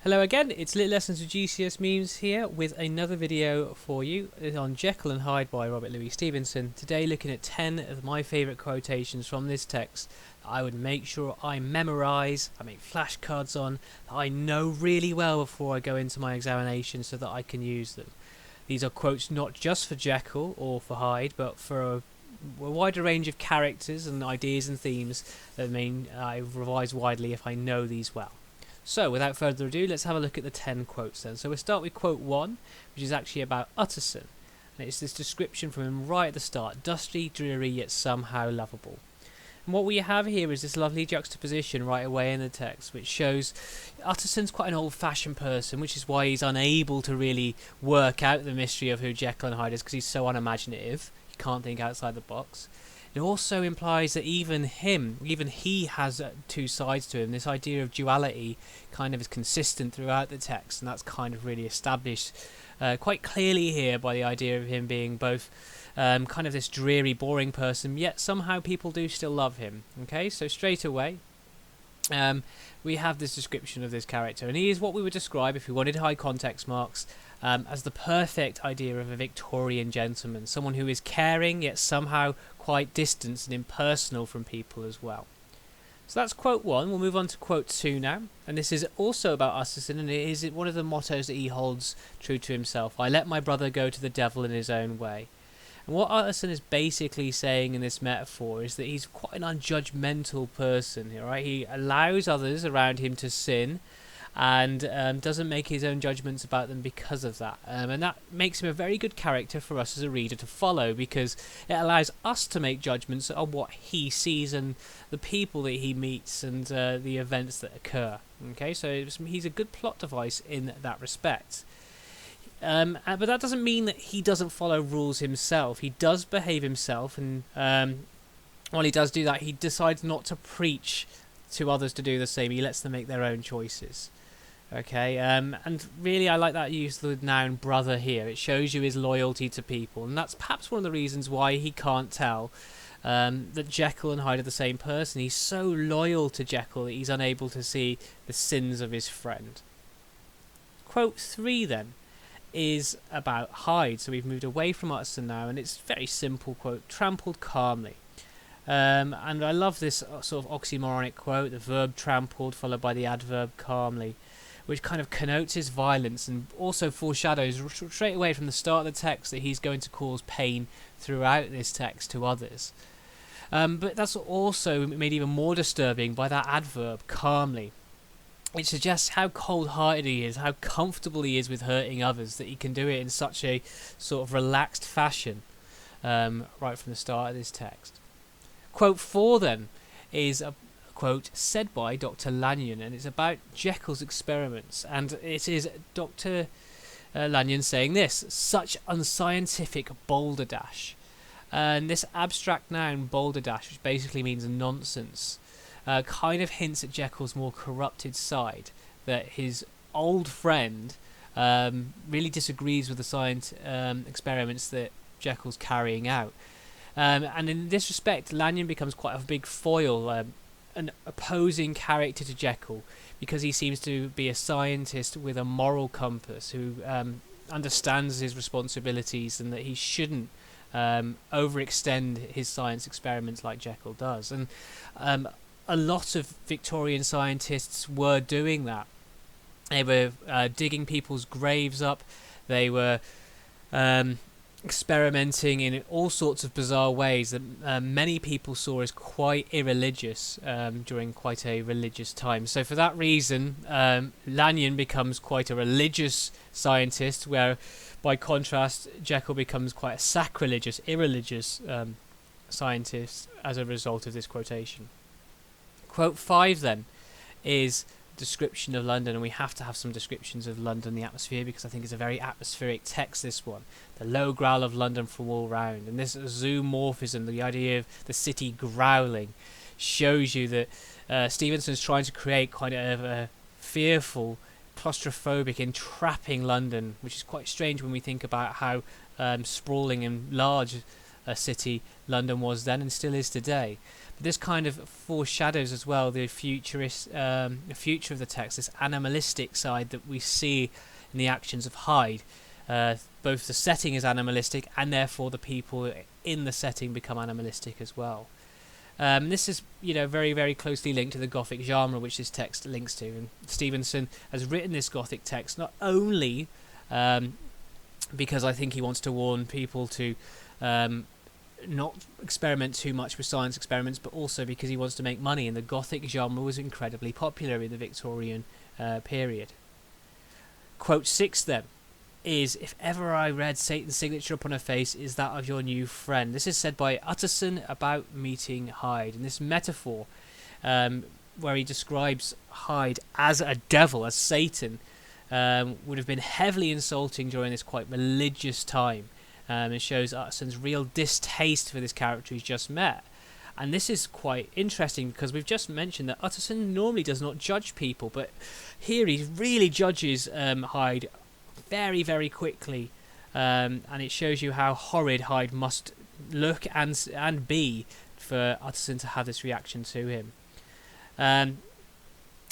Hello again, it's Little Lessons with GCSE Memes here with another video for you. It's on Jekyll and Hyde by Robert Louis Stevenson. Today looking at 10 of my favourite quotations from this text that I would make sure I memorise, I make flashcards on, that I know really well before I go into my examination so that I can use them. These are quotes not just for Jekyll or for Hyde, but for a wider range of characters and ideas and themes that mean I revise widely if I know these well. So, without further ado, let's have a look at the 10 quotes then. So we'll start with quote 1, which is actually about Utterson. And it's this description from him right at the start. Dusty, dreary, yet somehow lovable. And what we have here is this lovely juxtaposition right away in the text, which shows Utterson's quite an old-fashioned person, which is why he's unable to really work out the mystery of who Jekyll and Hyde is, because he's so unimaginative. He can't think outside the box. It also implies that even he has two sides to him. This idea of duality kind of is consistent throughout the text, and that's kind of really established quite clearly here by the idea of him being both kind of this dreary, boring person, yet somehow people do still love him. Okay, so straight away we have this description of this character, and he is what we would describe, if we wanted high context marks, as the perfect idea of a Victorian gentleman, someone who is caring yet somehow quite distant and impersonal from people as well. So that's quote 1. We'll move on to quote 2 now, and this is also about Utterson, and it is one of the mottos that he holds true to himself. I let my brother go to the devil in his own way. And what Utterson is basically saying in this metaphor is that he's quite an unjudgmental person, right? He allows others around him to sin, and doesn't make his own judgments about them because of that. And that makes him a very good character for us as a reader to follow, because it allows us to make judgments on what he sees and the people that he meets and the events that occur. Okay, so he's a good plot device in that respect. But that doesn't mean that he doesn't follow rules himself. He does behave himself, and while he does do that, he decides not to preach to others to do the same. He lets them make their own choices. Okay, and really I like that use of the noun brother here. It shows you his loyalty to people, and that's perhaps one of the reasons why he can't tell that Jekyll and Hyde are the same person. He's so loyal to Jekyll that he's unable to see the sins of his friend. Quote 3 then is about Hyde, so we've moved away from Utterson now, and it's a very simple quote: trampled calmly. And I love this sort of oxymoronic quote, the verb trampled followed by the adverb calmly, which kind of connotes his violence and also foreshadows straight away from the start of the text that he's going to cause pain throughout this text to others. But that's also made even more disturbing by that adverb, calmly. It suggests how cold-hearted he is, how comfortable he is with hurting others, that he can do it in such a sort of relaxed fashion right from the start of this text. Quote 4 then is a quote said by Dr Lanyon, and it's about Jekyll's experiments, and it is Dr Lanyon saying this: such unscientific balderdash. And this abstract noun balderdash, which basically means nonsense, kind of hints at Jekyll's more corrupted side, that his old friend really disagrees with the science experiments that Jekyll's carrying out. And in this respect, Lanyon becomes quite a big foil, an opposing character to Jekyll, because he seems to be a scientist with a moral compass who understands his responsibilities and that he shouldn't overextend his science experiments like Jekyll does. And a lot of Victorian scientists were doing that. They were digging people's graves up. They were experimenting in all sorts of bizarre ways that many people saw as quite irreligious during quite a religious time. So for that reason, Lanyon becomes quite a religious scientist, where by contrast Jekyll becomes quite a sacrilegious, irreligious scientist as a result of this quotation. Quote 5 then is description of London, and we have to have some descriptions of London, the atmosphere, because I think it's a very atmospheric text, this one. The low growl of London from all round, and this zoomorphism, the idea of the city growling, shows you that Stevenson's trying to create quite a fearful, claustrophobic, entrapping London, which is quite strange when we think about how sprawling and large a city London was then and still is today. This kind of foreshadows as well the future of the text, this animalistic side that we see in the actions of Hyde. Both the setting is animalistic, and therefore the people in the setting become animalistic as well. This is, very, very closely linked to the Gothic genre, which this text links to. And Stevenson has written this Gothic text not only because I think he wants to warn people to not experiment too much with science experiments, but also because he wants to make money, and the Gothic genre was incredibly popular in the Victorian period. Quote 6 then is, "If ever I read Satan's signature upon a face, is that of your new friend." This is said by Utterson about meeting Hyde, and this metaphor where he describes Hyde as a devil, as Satan, would have been heavily insulting during this quite religious time. It shows Utterson's real distaste for this character he's just met. And this is quite interesting because we've just mentioned that Utterson normally does not judge people, but here he really judges Hyde very, very quickly. And it shows you how horrid Hyde must look and be for Utterson to have this reaction to him.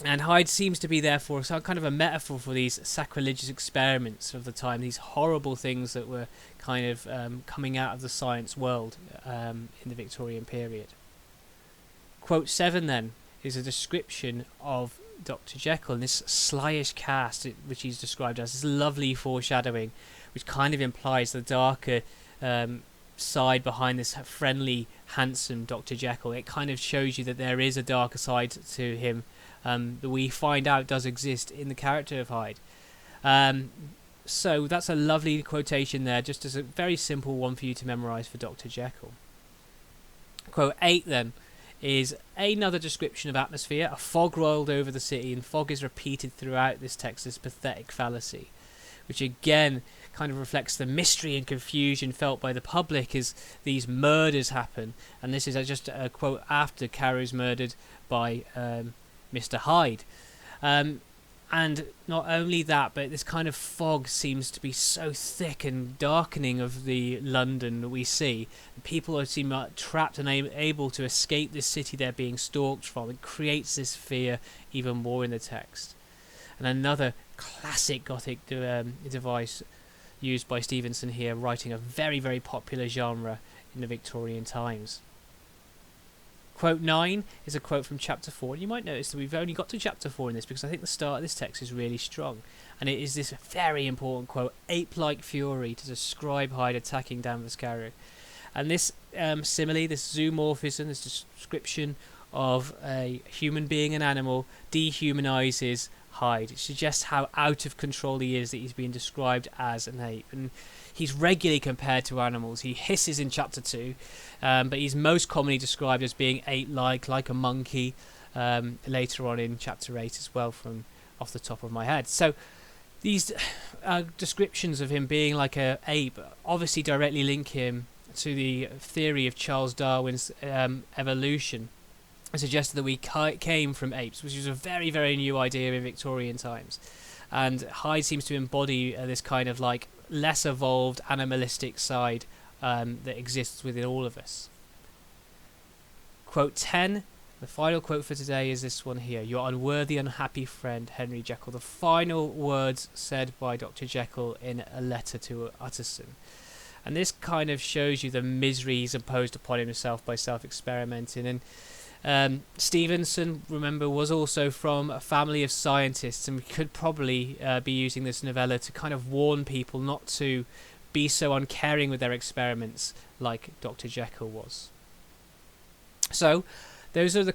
And Hyde seems to be therefore some kind of a metaphor for these sacrilegious experiments of the time, these horrible things that were kind of coming out of the science world in the Victorian period. Quote 7 then is a description of Dr Jekyll and this slyish cast, which he's described as this lovely foreshadowing, which kind of implies the darker side behind this friendly, handsome Dr Jekyll. It kind of shows you that there is a darker side to him that we find out does exist in the character of Hyde. So that's a lovely quotation there, just as a very simple one for you to memorise for Dr Jekyll. Quote 8 then is another description of atmosphere. A fog rolled over the city, and fog is repeated throughout this text, this pathetic fallacy, which again kind of reflects the mystery and confusion felt by the public as these murders happen. And this is just a quote after Carews murdered by Mr. Hyde. And not only that, but this kind of fog seems to be so thick and darkening of the London that we see. People seem trapped and unable to escape this city they're being stalked from. It creates this fear even more in the text. And another classic Gothic device used by Stevenson here, writing a very, very popular genre in the Victorian times. Quote 9 is a quote from chapter 4. And you might notice that we've only got to chapter 4 in this because I think the start of this text is really strong. And it is this very important quote, "ape-like fury," to describe Hyde attacking Danvers Carew. And this simile, this zoomorphism, this description of a human being and animal dehumanises Hyde. It suggests how out of control he is, that he's being described as an ape. And he's regularly compared to animals. He hisses in chapter 2, but he's most commonly described as being ape-like, like a monkey, later on in chapter 8 as well, from off the top of my head. So these descriptions of him being like an ape obviously directly link him to the theory of Charles Darwin's evolution. It suggested that we came from apes, which was a very, very new idea in Victorian times. And Hyde seems to embody this kind of like less evolved animalistic side that exists within all of us. Quote 10, the final quote for today is this one here. "Your unworthy, unhappy friend, Henry Jekyll." The final words said by Dr Jekyll in a letter to Utterson. And this kind of shows you the misery he's imposed upon himself by self-experimenting. And Stevenson, remember, was also from a family of scientists, and we could probably be using this novella to kind of warn people not to be so uncaring with their experiments like Dr Jekyll was. So those are the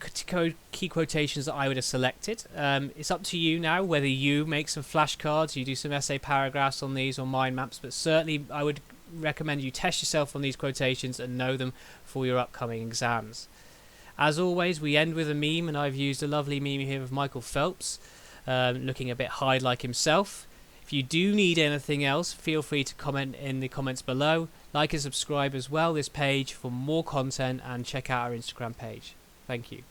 key quotations that I would have selected. It's up to you now whether you make some flashcards, you do some essay paragraphs on these or mind maps, but certainly I would recommend you test yourself on these quotations and know them for your upcoming exams. As always, we end with a meme, and I've used a lovely meme here of Michael Phelps, looking a bit Hyde like himself. If you do need anything else, feel free to comment in the comments below. Like and subscribe as well this page for more content, and check out our Instagram page. Thank you.